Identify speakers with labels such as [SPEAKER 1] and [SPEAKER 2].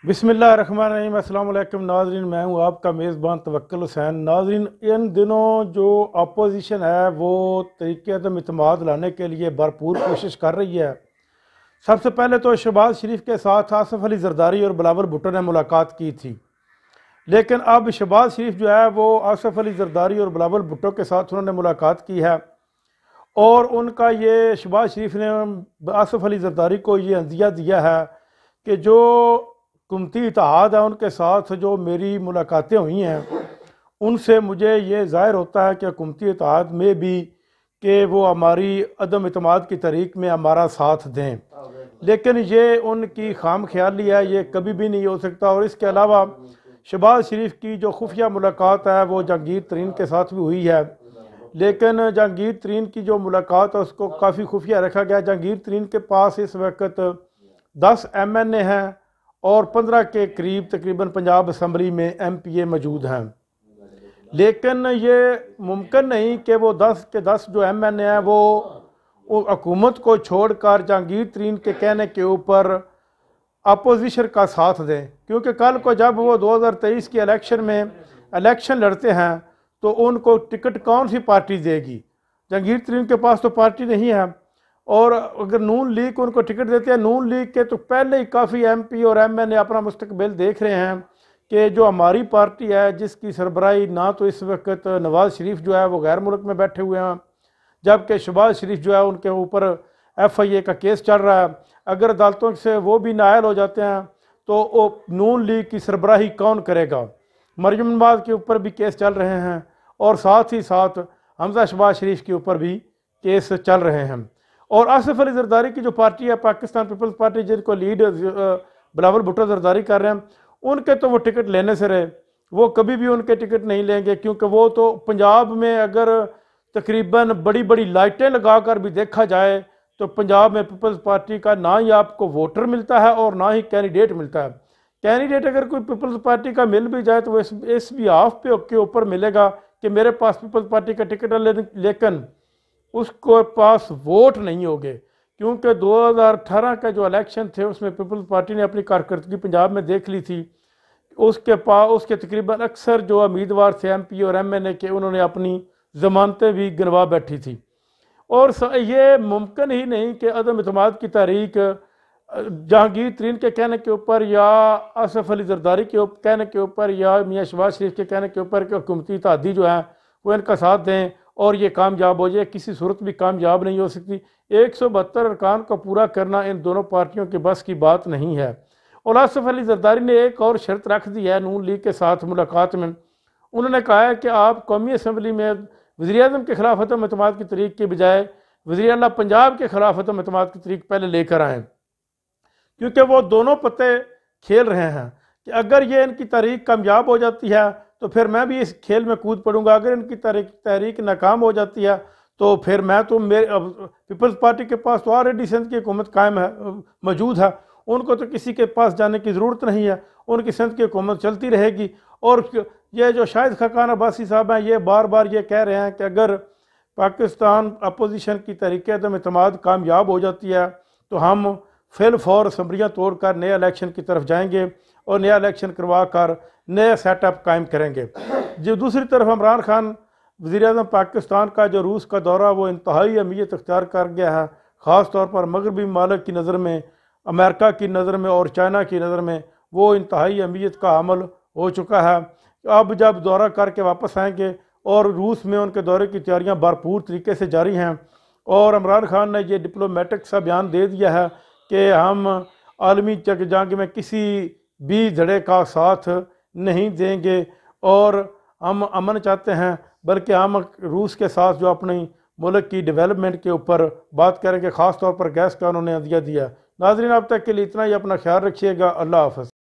[SPEAKER 1] बिस्मिल्लाहिर्रहमानिर्रहीम। अस्सलाम वालेकुम नाज़रीन, मैं हूँ आपका मेज़बान तवक्कुल हुसैन। नाज़रीन, इन दिनों जो अपोजिशन है वो तरीक़े-ए-इत्तेमाद इत्तेमाद लाने के लिए भरपूर कोशिश कर रही है। सबसे पहले तो शहबाज शरीफ के साथ आसिफ अली ज़रदारी और बिलावल भुट्टो ने मुलाकात की थी, लेकिन अब शहबाज शरीफ जो है वो आसिफ अली ज़रदारी और बिलावल भुट्टो के साथ उन्होंने मुलाकात की है और उनका ये शहबाज शरीफ ने आसिफ अली ज़रदारी को ये अंदिया दिया है कि जो हुकूमती इत्तेहाद है उनके साथ जो मेरी मुलाकातें हुई हैं उनसे मुझे ये ज़ाहिर होता है कि हुकूमती इत्तेहाद में भी कि वो हमारी अदम इत्तेमाद की तहरीक में हमारा साथ दें, लेकिन ये उनकी खाम ख्याली है, ये कभी भी नहीं हो सकता। और इसके अलावा शहबाज शरीफ की जो खुफिया मुलाकात है वो जहांगीर तरीन के साथ भी हुई है, लेकिन जहांगीर तरीन की जो मुलाकात है उसको काफ़ी खुफिया रखा गया। जहांगीर तरीन के पास इस वक्त 10 MNA हैं और 15 के करीब तकरीबन पंजाब असम्बली में MPA मौजूद हैं, लेकिन ये मुमकिन नहीं कि वो 10 के 10 जो MNA हैं वो हुकूमत को छोड़कर जहांगीर तरीन के कहने के ऊपर अपोजिशन का साथ दें, क्योंकि कल को जब वो 2023 के इलेक्शन लड़ते हैं तो उनको टिकट कौन सी पार्टी देगी? जहांगीर तरीन के पास तो पार्टी नहीं है, और अगर नून लीग उनको टिकट देते हैं, नून लीग के तो पहले ही काफ़ी MP और MNA अपना मुस्तकबिल देख रहे हैं कि जो हमारी पार्टी है जिसकी सरबराही ना तो इस वक्त नवाज़ शरीफ जो है वो गैर मुल्क में बैठे हुए हैं, जबकि शहबाज शरीफ जो है उनके ऊपर FIA का केस चल रहा है। अगर अदालतों से वो भी नाअहल हो जाते हैं तो वो नून लीग की सरबराही कौन करेगा? मरियम नवाज़ के ऊपर भी केस चल रहे हैं और साथ ही साथ हमजा शहबाज शरीफ के ऊपर भी केस चल रहे हैं। और आसिफ अली ज़रदारी की जो पार्टी है पाकिस्तान पीपल्स पार्टी, जिनको लीड बिलावल भुट्टो ज़रदारी कर रहे हैं, उनके तो वो टिकट लेने से रहे, वो कभी भी उनके टिकट नहीं लेंगे, क्योंकि वो तो पंजाब में अगर तकरीबन बड़ी बड़ी लाइटें लगाकर भी देखा जाए तो पंजाब में पीपल्स पार्टी का ना ही आपको वोटर मिलता है और ना ही कैंडिडेट मिलता है। कैंडिडेट अगर कोई पीपल्स पार्टी का मिल भी जाए तो वो SB के ऊपर मिलेगा कि मेरे पास पीपल्स पार्टी का टिकट है, लेकिन उसको पास वोट नहीं होंगे, क्योंकि 2018 का जो इलेक्शन थे उसमें पीपल्स पार्टी ने अपनी कारकर्दगी पंजाब में देख ली थी। उसके तकरीबन अक्सर जो उम्मीदवार थे MP और MNA के, उन्होंने अपनी ज़मानतें भी गिनवा बैठी थी। और ये मुमकिन ही नहीं कि अदम इत्तेमाद की तारीख जहांगीर तरीन के कहने के ऊपर या आसिफ अली ज़रदारी के कहने के ऊपर या मियाँ शहबाज शरीफ के कहने के ऊपर कि हुकूमती इत्तेहादी जो है वो इनका साथ दें और ये कामयाब हो जाए, किसी सूरत भी कामयाब नहीं हो सकती। 172 अरकान को पूरा करना इन दोनों पार्टियों के बस की बात नहीं है। और आसिफ अली ज़रदारी ने एक और शर्त रख दी है नून लीग के साथ मुलाकात में। उन्होंने कहा है कि आप कौमी असम्बली में वज़ीर-ए-आज़म के ख़िलाफ़ अदम इत्तेमाद की तहरीक के बजाय वज़ीर आला पंजाब के ख़िलाफ़ अदम इत्तेमाद की तहरीक पहले लेकर आएँ, क्योंकि वो दोनों पत्ते खेल रहे हैं कि अगर ये इनकी तहरीक कामयाब हो जाती है तो फिर मैं भी इस खेल में कूद पड़ूंगा, अगर इनकी तहरीक नाकाम हो जाती है तो फिर मैं तो पीपल्स पार्टी के पास तो ऑलरेडी सिंध की हुकूमत कायम है, मौजूद है, उनको तो किसी के पास जाने की ज़रूरत नहीं है, उनकी सिंध की हुकूमत चलती रहेगी। और ये जो शाहिद खाकान अब्बासी साहब हैं ये बार बार ये कह रहे हैं कि अगर पाकिस्तान अपोजिशन की तहरीक अदम इत्तेमाद कामयाब हो जाती है तो हम फिल फौर असम्बलियाँ तोड़ कर नए इलेक्शन की तरफ जाएंगे और नया इलेक्शन करवा कर नया सेटअप कायम करेंगे। जो दूसरी तरफ इमरान खान वज़ीर-ए-आज़म पाकिस्तान का जो रूस का दौरा वो इंतहाई अहमियत इख्तियार कर गया है, ख़ास तौर पर मगरबी ममालिक की नज़र में, अमेरिका की नज़र में और चाइना की नज़र में वो इंतहाई अहमियत का अमल हो चुका है। अब जब दौरा करके वापस आएंगे और रूस में उनके दौरे की तैयारियाँ भरपूर तरीके से जारी हैं, और इमरान खान ने ये डिप्लोमेटिक सा बयान दे दिया है कि हम आलमी जंग में किसी भी धड़े का साथ नहीं देंगे और हम अमन चाहते हैं, बल्कि हम रूस के साथ जो अपनी मुल्क की डेवलपमेंट के ऊपर बात करेंगे, ख़ास तौर पर गैस का उन्होंने दिया। नाज़रीन, अब तक के लिए इतना ही, अपना ख्याल रखिएगा। अल्लाह हाफ़िज़।